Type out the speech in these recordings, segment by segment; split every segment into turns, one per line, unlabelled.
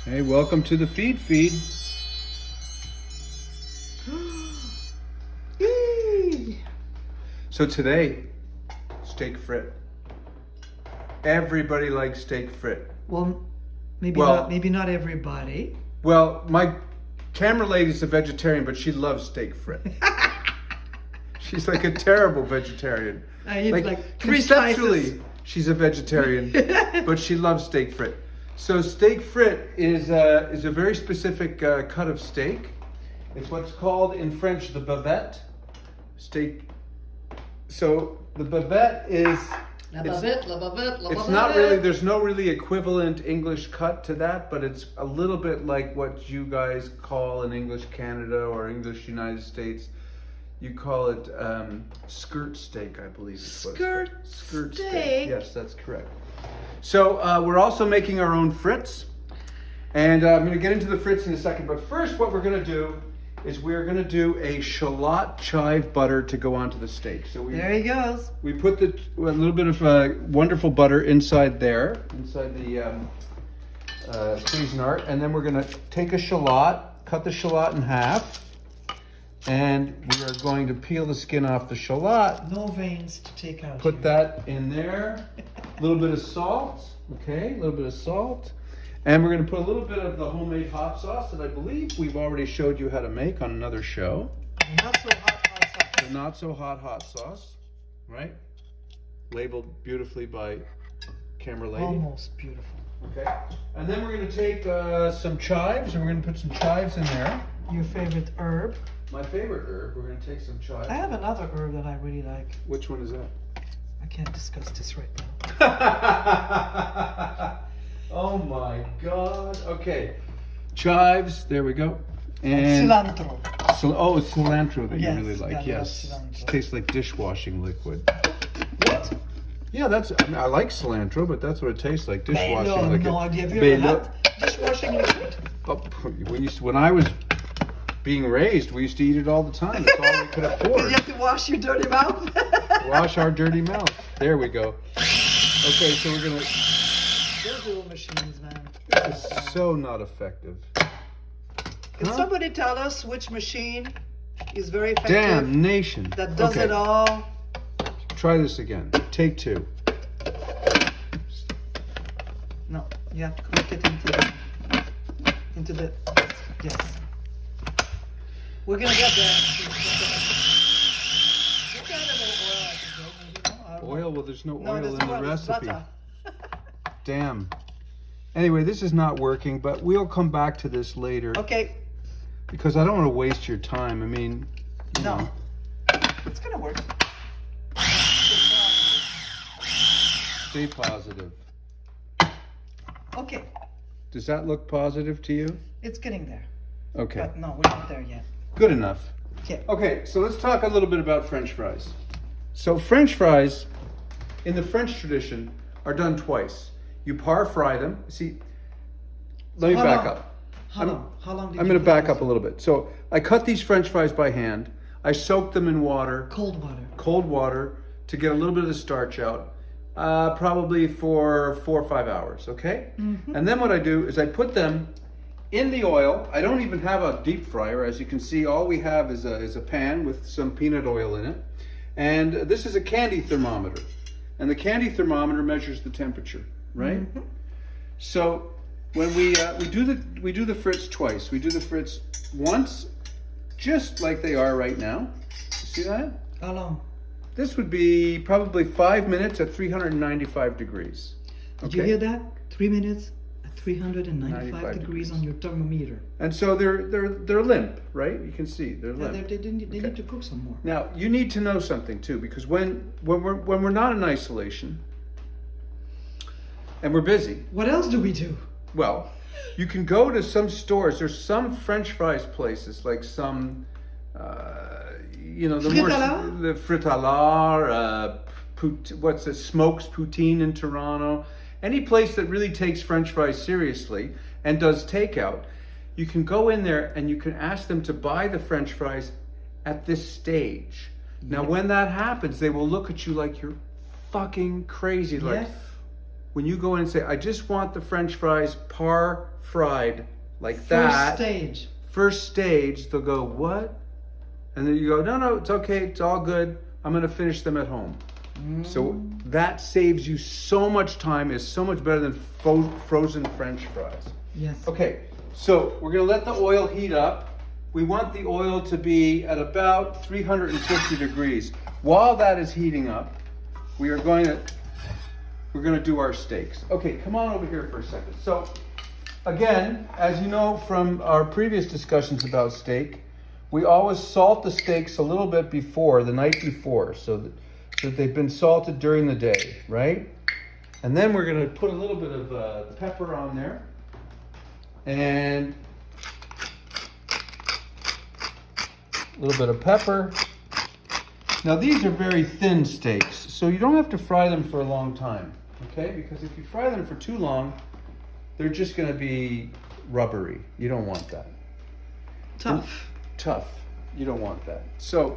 Hey, welcome to the feed. So today, steak frit. Everybody likes steak frit.
Well, maybe not everybody.
Well, my camera lady's a vegetarian, but she loves steak frit. She's like a terrible vegetarian.
I eat like 3
conceptually,
slices.
she's a vegetarian, but she loves steak frit. So steak frit is a very specific cut of steak. It's what's called in French the bavette. Steak. So the bavette is.
La bavette.
It's not really. There's no really equivalent English cut to that, but it's a little bit like what you guys call in English Canada or English United States. You call it skirt steak, I believe.
Skirt
steak. Yes, that's correct. So we're also making our own frites, and I'm going to get into the frites in a second. But first, what we're going to do is we're going to do a shallot chive butter to go onto the steak. So
there he goes.
We put a little bit of wonderful butter inside the Cuisinart, and then we're going to take a shallot, cut the shallot in half. And we are going to peel the skin off the shallot.
No veins to take out.
Put that in there. A little bit of salt. Okay, a little bit of salt. And we're going to put a little bit of the homemade hot sauce that I believe we've already showed you how to make on another show.
Not so hot sauce.
The not so hot sauce, right? Labeled beautifully by camera lady.
Almost beautiful.
Okay. And then we're going to take some chives, and we're going to put some chives in there.
Your favorite herb.
My favorite herb. We're going to take some chives.
I have another herb that I really like.
Which one is that?
I can't discuss this right now.
Oh my God. Okay. Chives. There we go. And
cilantro.
It's cilantro that
Yes,
you really like.
yeah,
Yes.
cilantro.
It tastes like dishwashing liquid.
What?
Yeah, I like cilantro, but that's what it tastes like. Dishwashing
No,
liquid.
have you ever had dishwashing liquid?
When I was being raised, we used to eat it all the time. That's all we could afford.
You have to wash your dirty mouth.
Wash our dirty mouth. There we go. Okay, so we're gonna.
Those little machines, man.
This is so not effective.
Can somebody tell us which machine is very effective?
Damnation.
That does it all.
Try this again. Take 2.
No, you have to click it into the. Yes. We're gonna get there. What kind of oil I should go?
Oil? Well, there's no oil
there's
in the
oil, there's
recipe.
butter.
Damn. Anyway, this is not working, but we'll come back to this later.
Okay.
Because I don't want to waste your time. I mean, you know.
It's gonna work.
Stay positive.
Okay.
Does that look positive to you?
It's getting there.
Okay.
But no, we're not there yet.
Good enough.
Okay.
Okay, so let's talk a little bit about French fries. So French fries, in the French tradition, are done twice. You par fry them. See, let me back up.
How long did
I'm going to back up a little bit. So I cut these French fries by hand. I soak them in water.
Cold water.
Cold water to get a little bit of the starch out. Probably for 4 or 5 hours, okay? Mm-hmm. And then what I do is I put them in the oil. I don't even have a deep fryer. As you can see, all we have is a pan with some peanut oil in it. And this is a candy thermometer. And the candy thermometer measures the temperature, right? Mm-hmm. So when we do the frites twice. We do the frites once, just like they are right now. You see that?
How long?
This would be probably 5 minutes at 395 degrees.
Did you hear that? 3 minutes at 395 degrees on your thermometer.
And so they're limp, right? You can see they're limp.
They need to cook some more.
Now you need to know something too, because when we're not in isolation and we're busy.
What else do we do?
Well, you can go to some stores. There's some French fries places, like some. The Frites à l'art, Smokes Poutine in Toronto. Any place that really takes French fries seriously and does takeout, you can go in there and you can ask them to buy the French fries at this stage. Now, when that happens, they will look at you like you're fucking crazy. Like, when you go in and say, I just want the French fries par fried like
First
that.
stage.
First stage, they'll go, what? And then you go, no, it's okay, it's all good. I'm gonna finish them at home. So that saves you so much time. It's so much better than frozen French fries.
Yes.
Okay, so we're gonna let the oil heat up. We want the oil to be at about 350 degrees. While that is heating up, we're gonna do our steaks. Okay, come on over here for a second. So again, as you know from our previous discussions about steak, we always salt the steaks a little bit before, the night before, so that they've been salted during the day, right? And then we're gonna put a little bit of pepper on there. And a little bit of pepper. Now these are very thin steaks, so you don't have to fry them for a long time, okay? Because if you fry them for too long, they're just gonna be rubbery. You don't want that. Tough. You don't want that. So,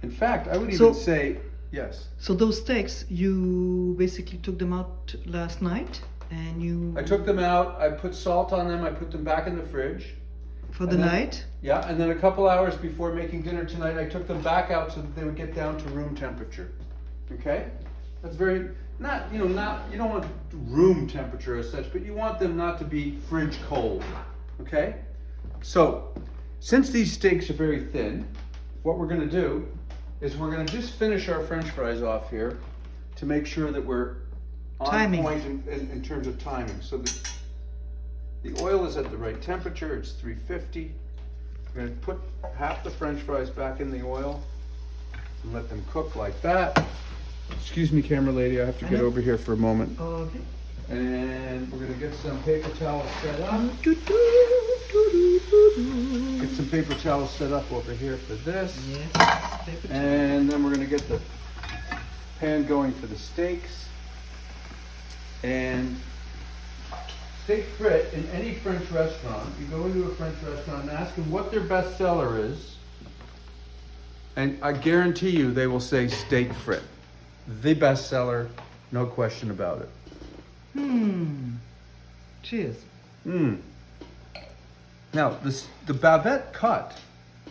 in fact, I would even say, yes.
So those steaks, you basically took them out last night and you...
I took them out, I put salt on them, I put them back in the fridge.
For the night?
Yeah, and then a couple hours before making dinner tonight, I took them back out so that they would get down to room temperature. Okay? That's very, you don't want room temperature as such, but you want them not to be fridge cold. Okay? So, since these steaks are very thin, what we're gonna do is we're gonna just finish our French fries off here to make sure that we're on point in terms of timing. So the oil is at the right temperature, it's 350. We're gonna put half the French fries back in the oil and let them cook like that. Excuse me, camera lady, I have to get over here for a moment.
Okay.
And we're gonna get some paper towels set up. Get some paper towels set up over here for this.
Yes, paper towels.
And then we're gonna get the pan going for the steaks. And steak frit in any French restaurant, you go into a French restaurant and ask them what their best seller is, and I guarantee you they will say steak frit. The best seller, no question about it.
Cheers.
Now, the bavette cut,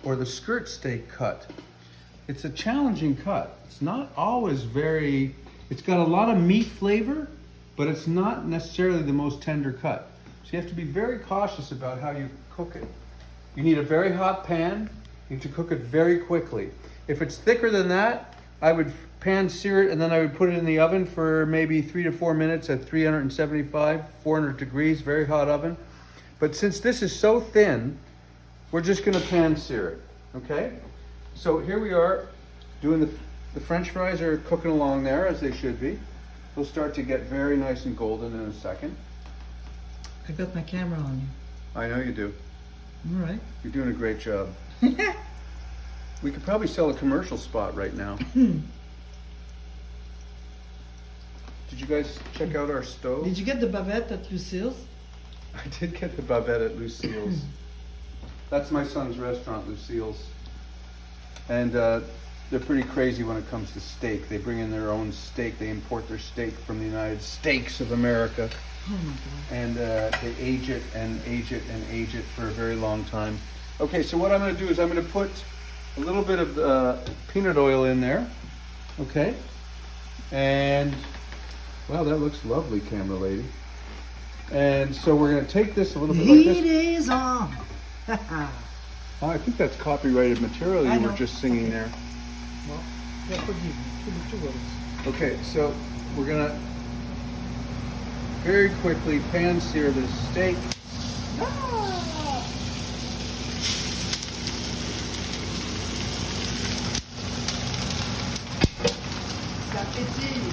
or the skirt steak cut, it's a challenging cut. It's not always it's got a lot of meat flavor, but it's not necessarily the most tender cut. So you have to be very cautious about how you cook it. You need a very hot pan. You need to cook it very quickly. If it's thicker than that, I would pan sear it and then I would put it in the oven for maybe 3 to 4 minutes at 375, 400 degrees, very hot oven. But since this is so thin, we're just gonna pan sear it, okay? So here we are doing the French fries are cooking along there as they should be. They'll start to get very nice and golden in a second.
I got my camera on you.
I know you do.
All right.
You're doing a great job. We could probably sell a commercial spot right now. Did you guys check out our stove?
Did you get the bavette at Lucille's?
I did get the bavette at Lucille's. That's my son's restaurant, Lucille's. And they're pretty crazy when it comes to steak. They bring in their own steak. They import their steak from the United States of America.
Oh my God.
And they age it and age it and age it for a very long time. Okay, so what I'm going to do is I'm going to put a little bit of peanut oil in there. Okay. And, wow, that looks lovely, camera lady. And so we're going to take this a little bit like this.
Heat is on.
Oh, I think that's copyrighted material you were just singing there.
Well, yeah, forgive me. Two words.
Okay, so we're going to very quickly pan sear this steak.
Ça pétille.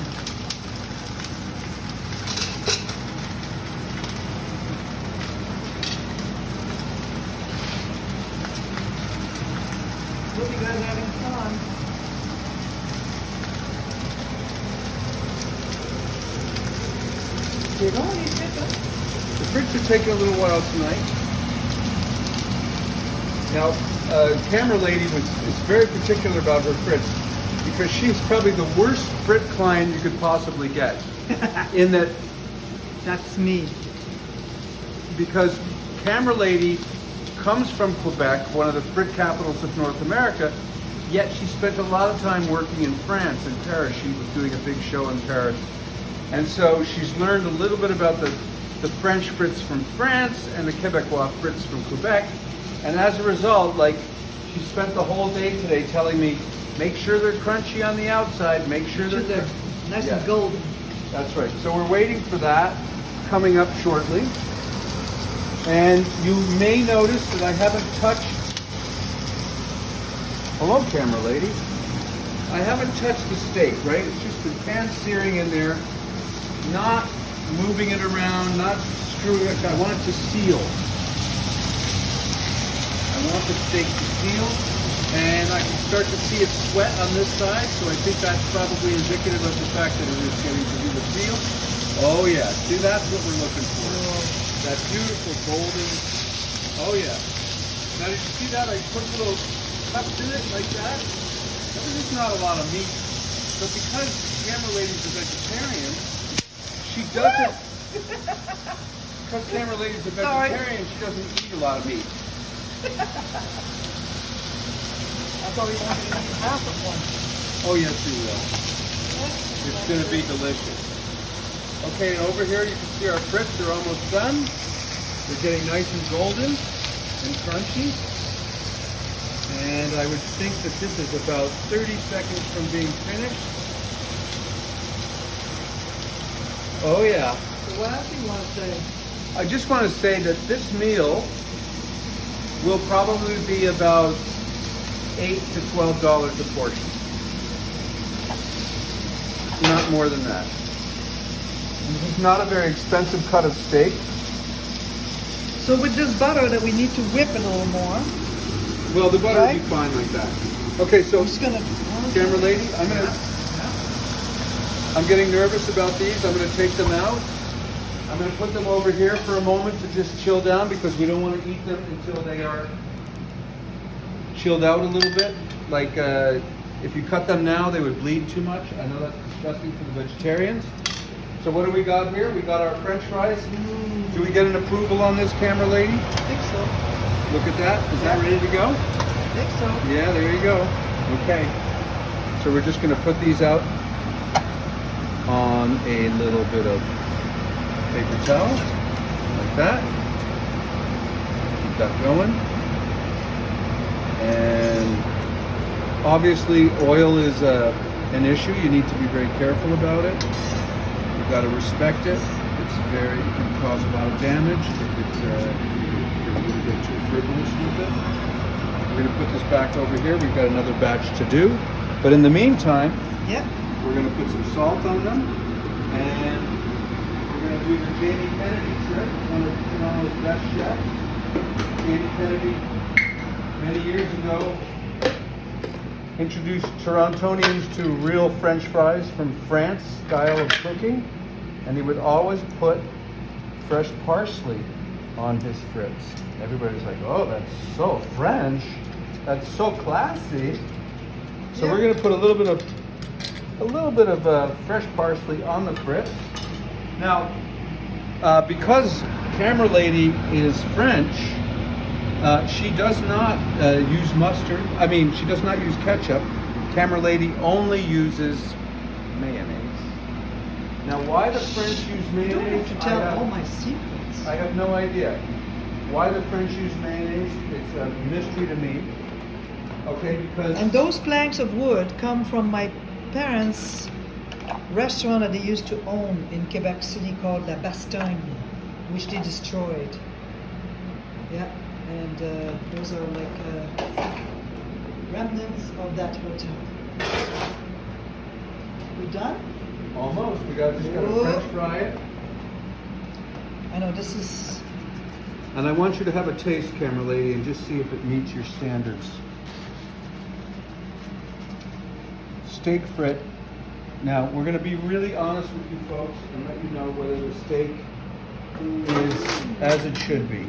Hope you guys are having fun. They're only
The frites are taking a little while tonight. Now, camera lady is very particular about her frites. because she's probably the worst Frit client you could possibly get. In that,
That's me.
because Camera Lady comes from Quebec, one of the Frit capitals of North America, yet she spent a lot of time working in France, in Paris. She was doing a big show in Paris. And so she's learned a little bit about the French Frits from France and the Quebecois Frits from Quebec. And as a result, like, she spent the whole day today telling me, make sure they're crunchy on the outside, make sure they're
Nice
Yeah.
and golden.
That's right. So we're waiting for that coming up shortly. And you may notice that I haven't touched... Hello, Camera Lady. I haven't touched the steak, right? It's just been pan searing in there, not moving it around, not screwing it. I want it to seal. I want the steak to seal. And I can start to see it sweat on this side, so I think that's probably indicative of the fact that it is getting to do the seal. Oh yeah, see, that's what we're looking for. That beautiful golden, oh yeah. Now did you see that? I put little cups in it like that. This is not a lot of meat, but because Camera Lady's a vegetarian, she doesn't, because Camera Lady's a vegetarian, she doesn't eat a lot of meat.
I thought we wanted to eat half of one.
Oh yes, you will. It's going to be delicious. Okay, and over here you can see our frits are almost done. They're getting nice and golden and crunchy. And I would think that this is about 30 seconds from being finished. Oh yeah.
So what else do you want to say?
I just want to say that this meal will probably be about $8 to $12 a portion. Not more than that. This is not a very expensive cut of steak.
So with this butter that we need to whip a little more.
Well, the butter will be
Right.
fine like that. Okay, so
I'm just gonna.
Camera Lady, I'm getting nervous about these. I'm going to take them out. I'm going to put them over here for a moment to just chill down because we don't want to eat them until they are chilled out a little bit. Like if you cut them now, they would bleed too much. I know that's disgusting for the vegetarians. So what do we got here? We got our French fries. Do we get an approval on this, Camera Lady?
I think so.
Look at that. Is that ready to go?
I think so.
Yeah, there you go. Okay. So we're just going to put these out on a little bit of paper towel, like that. Keep that going. And obviously oil is an issue. You need to be very careful about it. You've got to respect it. It can cause a lot of damage if you're going to get too frivolous with it. We're going to put this back over here. We've got another batch to do. But in the meantime,
Yep.
we're going to put some salt on them. And we're going to do the Jamie Kennedy trick, one of Toronto's best chefs. Jamie Kennedy, many years ago, introduced Torontonians to real French fries from France style of cooking. And he would always put fresh parsley on his frits. Everybody's like, oh, that's so French. That's so classy. So
Yeah.
we're going to put a little bit of fresh parsley on the frits. Now, because Camera Lady is French, she does not use mustard. I mean, she does not use ketchup. Camera Lady only uses mayonnaise. Now, why the French use
You
mayonnaise?
don't have to
I
tell
have-
all my secrets.
I have no idea. Why the French use mayonnaise, it's a mystery to me. Okay, because...
And those planks of wood come from my parents' restaurant that they used to own in Quebec City called La Bastogne, which they destroyed. Yeah, and those are like remnants of that hotel. We done?
Almost. We just got to
Whoa.
French fry it.
I know this is.
And I want you to have a taste, Camera Lady, and just see if it meets your standards. Steak frit. Now, we're going to be really honest with you folks and let you know whether the steak is as it should be.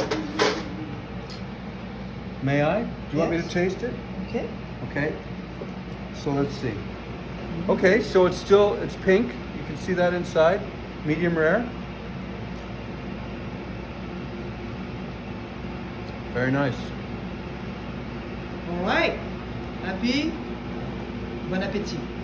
May I? Do you want me to
Yes.
taste it?
Okay.
Okay. So let's see. Okay, so it's pink. You can see that inside. Medium rare. Very nice.
All right. Happy? Bon appétit.